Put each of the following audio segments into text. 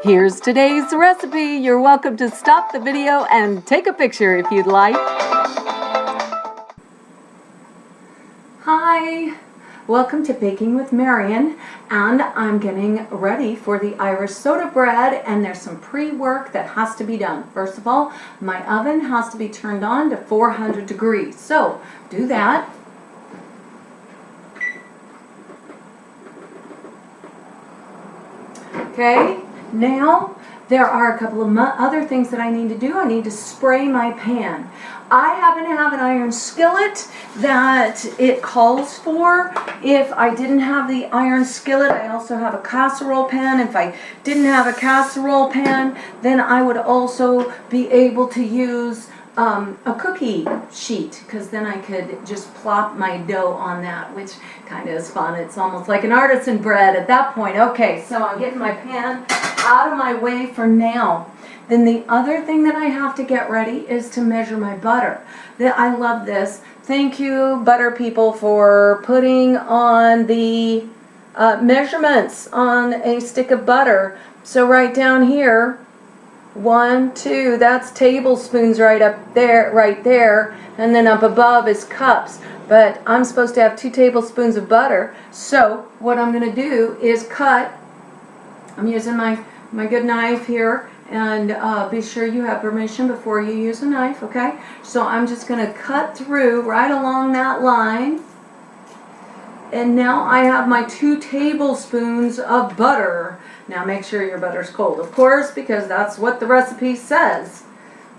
Here's today's recipe. You're welcome to stop the video and take a picture if you'd like. Hi, welcome to Baking with Marian, and I'm getting ready for the Irish soda bread, and there's some pre-work that has to be done. First of all, my oven has to be turned on to 400 degrees, so do that. Okay. Now, there are a couple of other things that I need to do. I need to spray my pan. I happen to have an iron skillet that it calls for. If I didn't have the iron skillet, I also have a casserole pan. If I didn't have a casserole pan, then I would also be able to use a cookie sheet, because then I could just plop my dough on that, which kind of is fun. It's almost like an artisan bread at that point. Okay, so I'm getting my pan out of my way for now. Then the other thing that I have to get ready is to measure my butter. I love this. Thank you, butter people, for putting on the measurements on a stick of butter. So right down here, 1, 2, that's tablespoons right up there, right there, and then up above is cups. But I'm supposed to have 2 tablespoons of butter. So what I'm going to do is cut. I'm using my good knife here, and be sure you have permission before you use a knife, okay? So I'm just going to cut through right along that line. And now I have my 2 tablespoons of butter. Now make sure your butter's cold, of course, because that's what the recipe says.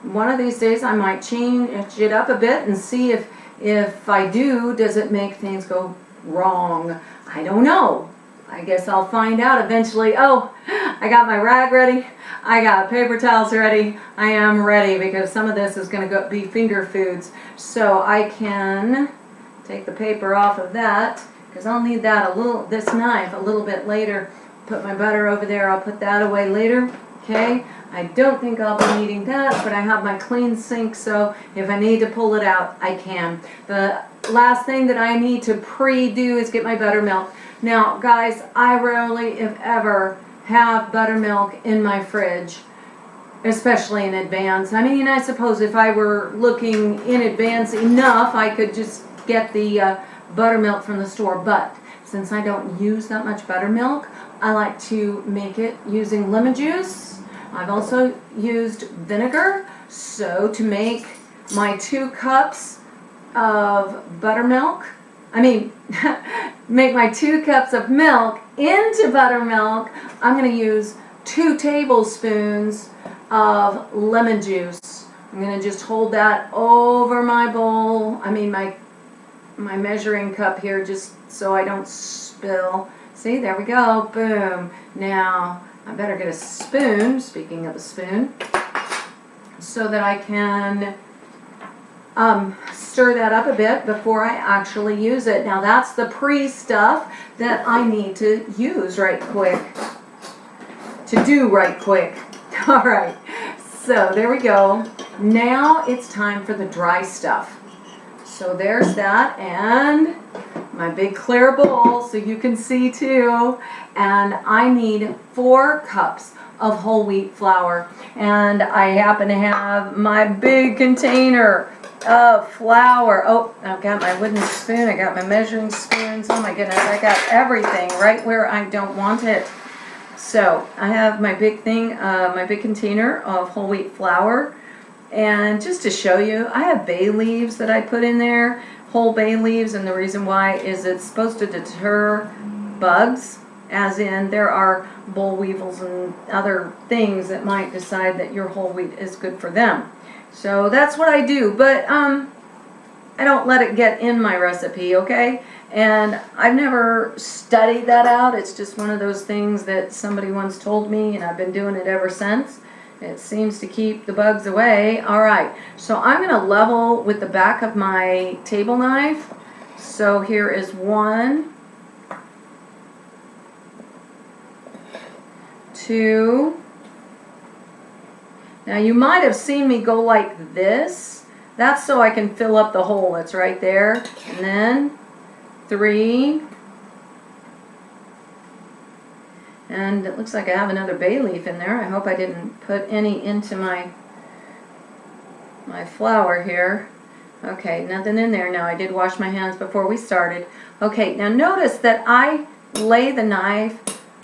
One of these days I might change it up a bit and see if I do, does it make things go wrong? I don't know. I guess I'll find out eventually. Oh, I got my rag ready. I got paper towels ready. I am ready, because some of this is going to be finger foods. So I can take the paper off of that, because I'll need that this knife a little bit later. Put my butter over there. I'll put that away later. Okay. I don't think I'll be needing that, but I have my clean sink, so if I need to pull it out, I can. The last thing that I need to pre-do is get my buttermilk. Now, guys, I rarely, if ever, have buttermilk in my fridge, especially in advance. I mean, I suppose if I were looking in advance enough, I could just get the buttermilk from the store. But since I don't use that much buttermilk, I like to make it using lemon juice. I've also used vinegar. So to make my 2 cups of buttermilk, make my 2 cups of milk into buttermilk, I'm going to use 2 tablespoons of lemon juice. I'm going to just hold that over my bowl, my measuring cup here, just so I don't spill. See, there we go, boom. Now, I better get a spoon, speaking of a spoon, so that I can stir that up a bit before I actually use it. Now that's the pre-stuff that I need to use right quick, All right, so there we go. Now it's time for the dry stuff. So there's that, and my big clear bowl so you can see too. And I need 4 cups of whole wheat flour. And I happen to have my big container of flour. Oh, I've got my wooden spoon. I got my measuring spoons. Oh my goodness, I got everything right where I don't want it. So I have my big thing, my big container of whole wheat flour. And just to show you, I have bay leaves that I put in there, whole bay leaves, and the reason why is it's supposed to deter bugs, as in there are boll weevils and other things that might decide that your whole wheat is good for them. So that's what I do, but I don't let it get in my recipe, okay? And I've never studied that out. It's just one of those things that somebody once told me, and I've been doing it ever since. It seems to keep the bugs away. All right, so I'm going to level with the back of my table knife. So here is 1, 2. Now you might have seen me go like this. That's so I can fill up the hole that's right there. And then 3. And it looks like I have another bay leaf in there. I hope I didn't put any into my flour here. Okay, nothing in there. Now I did wash my hands before we started. Okay, now notice that I lay the knife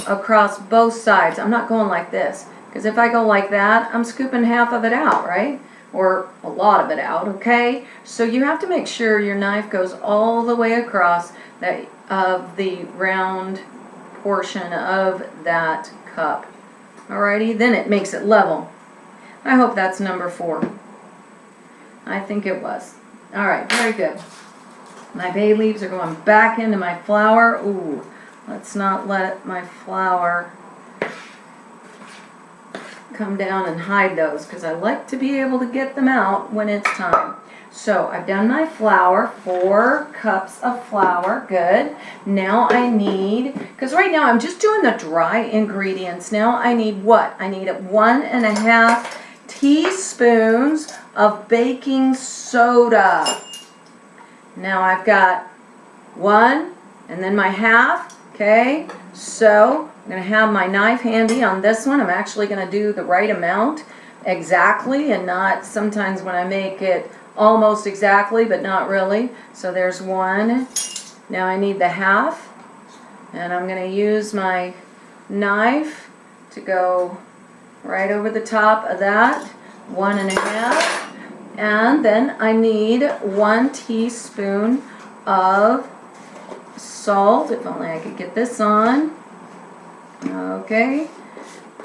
across both sides. I'm not going like this, because if I go like that, I'm scooping half of it out, right? Or a lot of it out, okay? So you have to make sure your knife goes all the way across that of the round portion of that cup. Alrighty, then it makes it level. I hope that's number 4. I think it was. Alright, very good. My bay leaves are going back into my flour. Ooh, let's not let my flour come down and hide those, because I like to be able to get them out when it's time. So I've done my flour, 4 cups of flour, good. Now I need, because right now I'm just doing the dry ingredients. Now I need what? I need 1.5 teaspoons of baking soda. Now I've got 1 and then my half, okay? So I'm going to have my knife handy on this one. I'm actually going to do the right amount exactly, and not sometimes when I make it almost exactly, but not really. So there's 1. Now I need the half, and I'm going to use my knife to go right over the top of that. 1.5. And then I need 1 teaspoon of salt. If only I could get this on. Okay,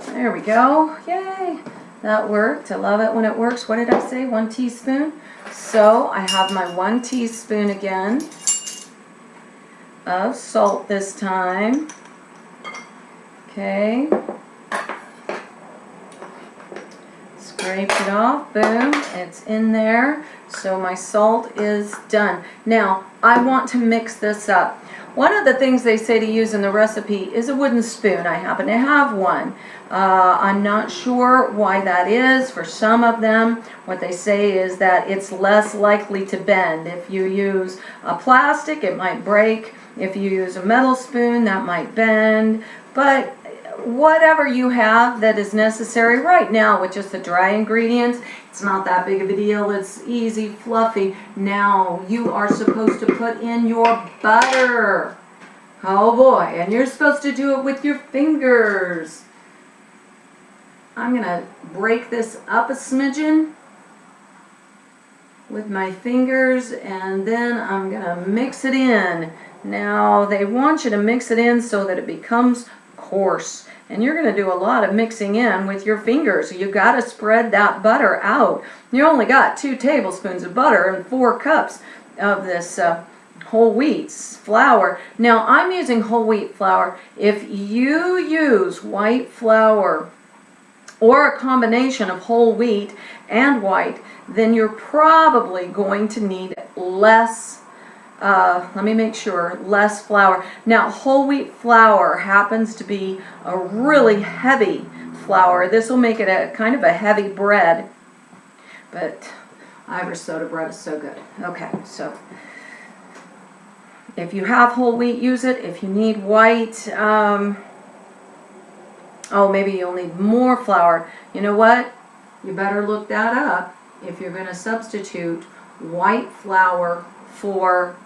there we go. Yay, that worked. I love it when it works. What did I say? 1 teaspoon. So I have my 1 teaspoon again of salt this time. Okay. Scrape it off, boom, it's in there. So my salt is done. Now, I want to mix this up. One of the things they say to use in the recipe is a wooden spoon. I happen to have one. I'm not sure why that is. For some of them, what they say is that it's less likely to bend. If you use a plastic, it might break. If you use a metal spoon, that might bend. But whatever you have that is necessary right now with just the dry ingredients, it's not that big of a deal. It's easy, fluffy. Now you are supposed to put in your butter. Oh boy, and you're supposed to do it with your fingers. I'm gonna break this up a smidgen with my fingers, and then I'm gonna mix it in. Now they want you to mix it in so that it becomes coarse, and you're going to do a lot of mixing in with your fingers. So you've got to spread that butter out. You only got 2 tablespoons of butter and 4 cups of this whole wheat flour. Now I'm using whole wheat flour. If you use white flour or a combination of whole wheat and white, then you're probably going to need less let me make sure, less flour. Now, whole wheat flour happens to be a really heavy flour. This will make it a kind of a heavy bread, but Irish soda bread is so good. Okay, so if you have whole wheat, use it. If you need white, oh, maybe you'll need more flour. You know what? You better look that up if you're going to substitute white flour for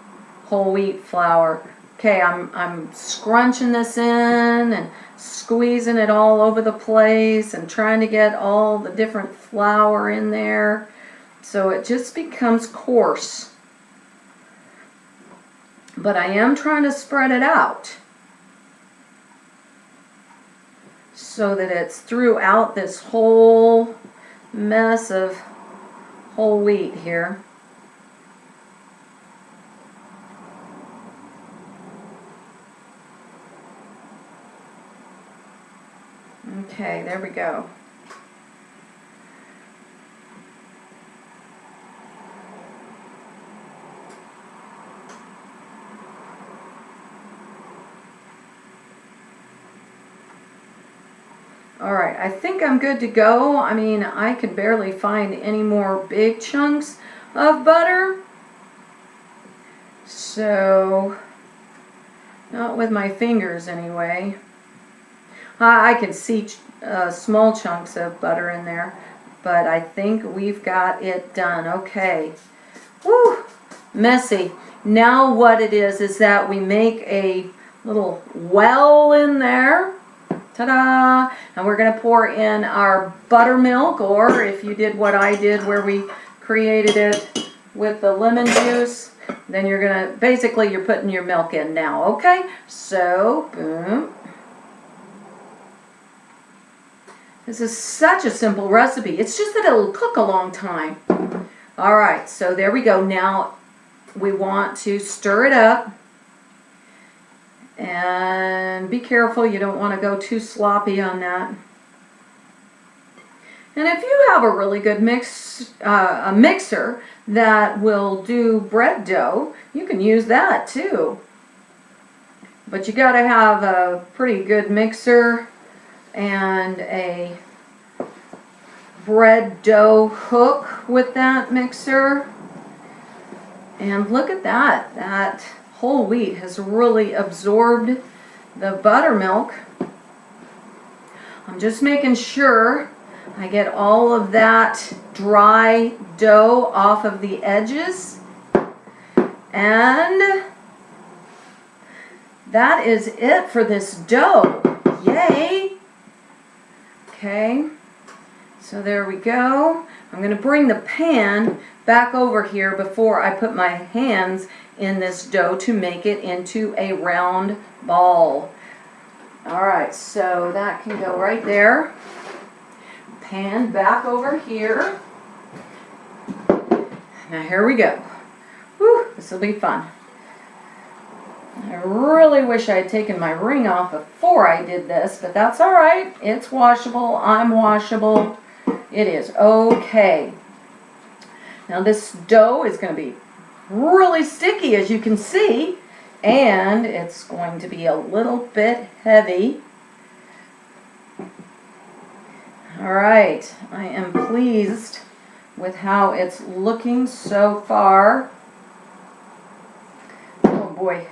whole wheat flour. Okay, I'm scrunching this in and squeezing it all over the place and trying to get all the different flour in there so it just becomes coarse. But I am trying to spread it out so that it's throughout this whole mess of whole wheat here. Okay, there we go. Alright, I think I'm good to go. I mean, I can barely find any more big chunks of butter. So, Not with my fingers anyway. I can see small chunks of butter in there, but I think we've got it done. Okay. Woo! Messy. Now what it is that we make a little well in there. Ta-da! And we're going to pour in our buttermilk, or if you did what I did where we created it with the lemon juice, then you're going to, basically you're putting your milk in now, okay? So, boom. This is such a simple recipe. It's just that it'll cook a long time. All right, so there we go. Now we want to stir it up. And be careful, you don't want to go too sloppy on that. And if you have a really good a mixer that will do bread dough, you can use that too. But you got to have a pretty good mixer and a bread dough hook with that mixer. And look at that. That whole wheat has really absorbed the buttermilk. I'm just making sure I get all of that dry dough off of the edges. And that is it for this dough. Yay! Okay, so there we go. I'm going to bring the pan back over here before I put my hands in this dough to make it into a round ball. Alright, so that can go right there. Pan back over here. Now here we go. Whew, this will be fun. I really wish I had taken my ring off before I did this, but that's alright. It's washable. I'm washable. It is okay. Now this dough is going to be really sticky, as you can see, and it's going to be a little bit heavy. Alright, I am pleased with how it's looking so far. Oh boy.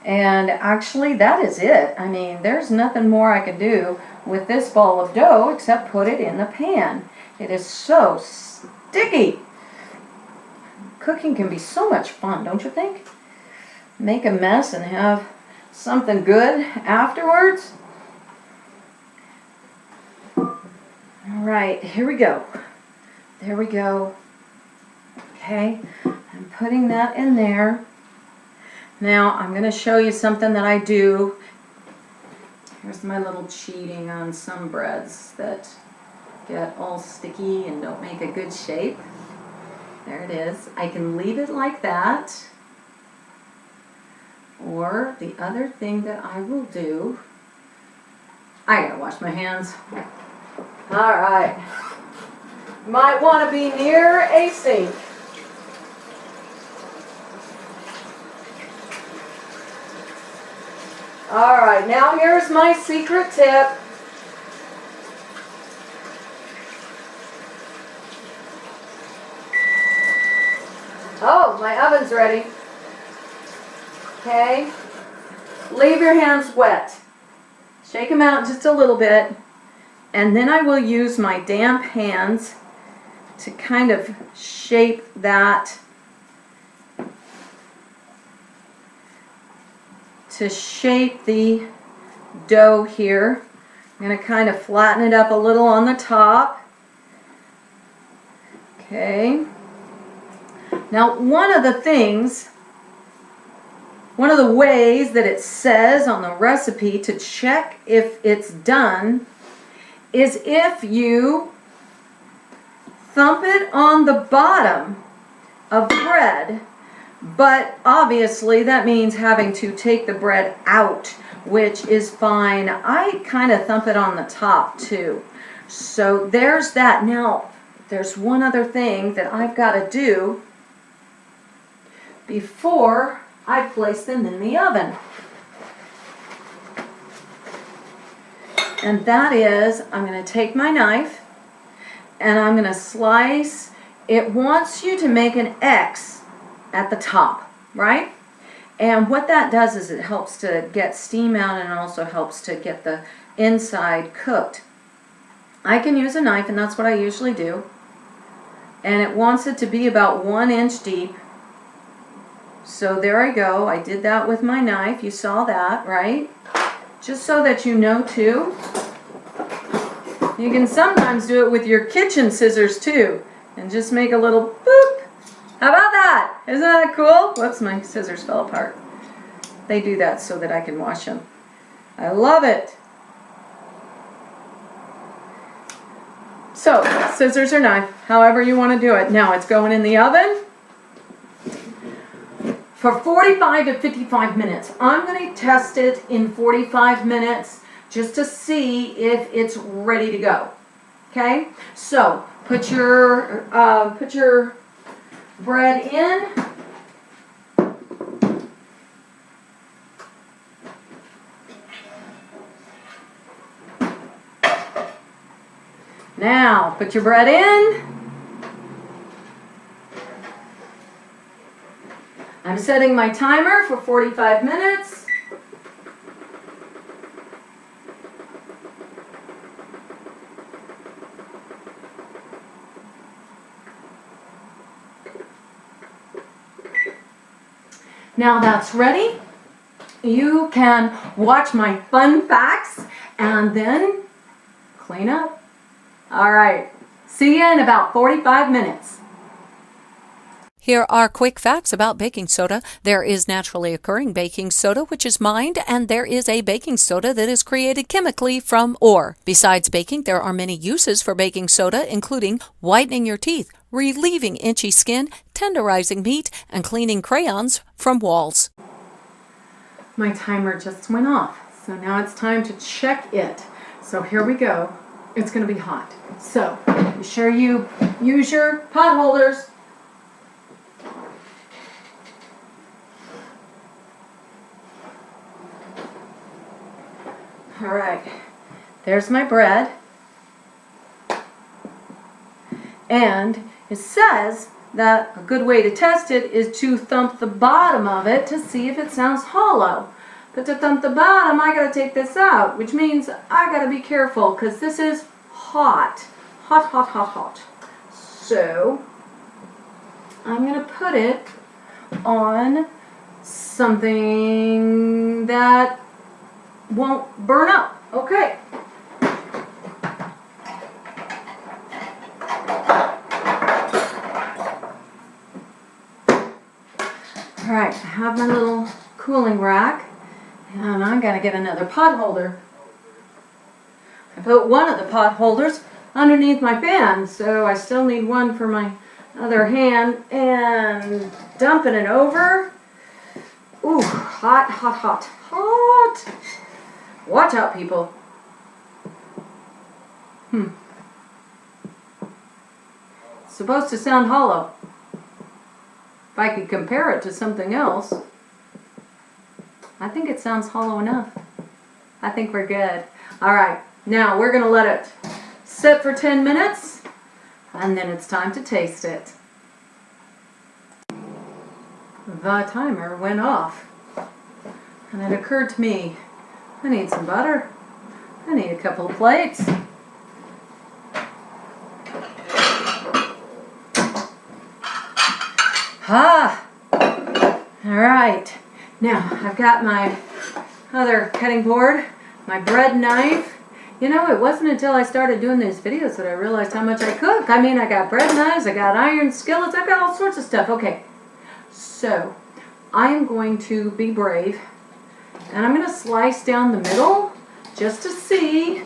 And actually that is it. I mean, there's nothing more I can do with this ball of dough except put it in the pan. It is so sticky. Cooking can be so much fun, don't you think? Make a mess and have something good afterwards. Alright, here we go. There we go. Okay, I'm putting that in there. Now I'm going to show you something that I do. Here's my little cheating on some breads that get all sticky and don't make a good shape. There it is. I can leave it like that. Or the other thing that I will do, I gotta wash my hands. Alright. Might want to be near a sink. Alright, now here's my secret tip. Oh, my oven's ready. Okay. Leave your hands wet. Shake them out just a little bit. And then I will use my damp hands to kind of shape that, to shape the dough here. I'm going to kind of flatten it up a little on the top. Okay. Now, one of the ways that it says on the recipe to check if it's done is if you thump it on the bottom of bread, but obviously that means having to take the bread out, which is fine. I kind of thump it on the top too. So there's that. Now, there's one other thing that I've got to do before I place them in the oven. And that is, I'm going to take my knife and I'm going to slice. It wants you to make an X at the top, right? And what that does is it helps to get steam out and also helps to get the inside cooked. I can use a knife, and that's what I usually do. And it wants it to be about 1 inch deep. So there I go. I did that with my knife. You saw that, right? Just so that you know too. You can sometimes do it with your kitchen scissors too. And just make a little boop. How about that? Isn't that cool? Whoops, my scissors fell apart. They do that so that I can wash them. I love it. So, scissors or knife, however you want to do it. Now it's going in the oven for 45 to 55 minutes. I'm going to test it in 45 minutes just to see if it's ready to go. Okay? So, put your bread in. Now, put your bread in. I'm setting my timer for 45 minutes. Now that's ready. You can watch my fun facts and then clean up. All right, see you in about 45 minutes. Here are quick facts about baking soda. There is naturally occurring baking soda, which is mined, and there is a baking soda that is created chemically from ore. Besides baking, there are many uses for baking soda, including whitening your teeth, relieving itchy skin, tenderizing meat, and cleaning crayons from walls. My timer just went off, so now it's time to check it. So here we go. It's going to be hot. So be sure you use your pot holders. All right, there's my bread. And it says that a good way to test it is to thump the bottom of it to see if it sounds hollow. But to thump the bottom, I gotta take this out, which means I gotta be careful because this is hot. Hot, hot, hot, hot. So I'm gonna put it on something that won't burn up. Okay. All right, I have my little cooling rack, and I'm gonna get another pot holder. I put one of the pot holders underneath my pan, so I still need one for my other hand, and dumping it over. Ooh, hot, hot, hot, hot. Watch out, people. It's supposed to sound hollow. If I could compare it to something else, I think it sounds hollow enough. I think we're good. All right, now we're gonna let it sit for 10 minutes, and then it's time to taste it. The timer went off, and it occurred to me, I need some butter. I need a couple of plates. All right. Now, I've got my other cutting board, my bread knife. You know, it wasn't until I started doing these videos that I realized how much I cook. I mean, I got bread knives, I got iron skillets, I've got all sorts of stuff. Okay, so I am going to be brave, and I'm going to slice down the middle just to see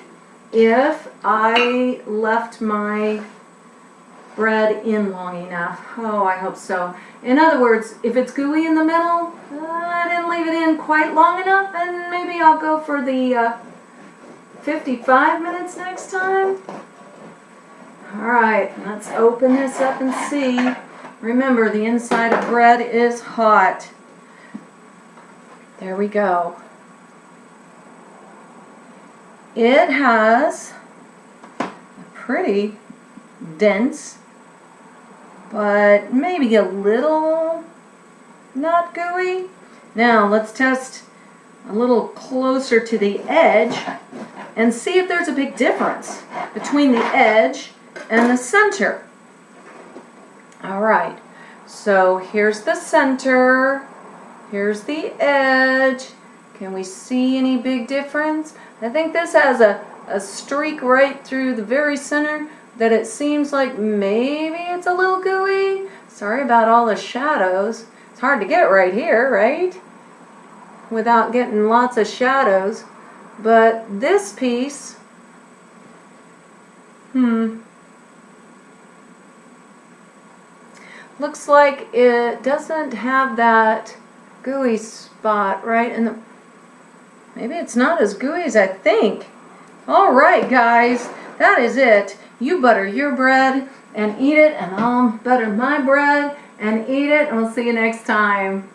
if I left my bread in long enough. Oh, I hope so. In other words, if it's gooey in the middle, I didn't leave it in quite long enough, and maybe I'll go for the 55 minutes next time. All right, let's open this up and see. Remember, the inside of bread is hot. There we go. It has a pretty dense, but maybe a little not gooey. Now let's test a little closer to the edge and see if there's a big difference between the edge and the center. All right, so here's the center, here's the edge. Can we see any big difference? I think this has a streak right through the very center that it seems like maybe it's a little gooey. Sorry about all the shadows. It's hard to get right here, right? Without getting lots of shadows. But this piece, looks like it doesn't have that gooey spot right in the, maybe it's not as gooey as I think. All right, guys, that is it. You butter your bread and eat it, and I'll butter my bread and eat it, and we'll see you next time.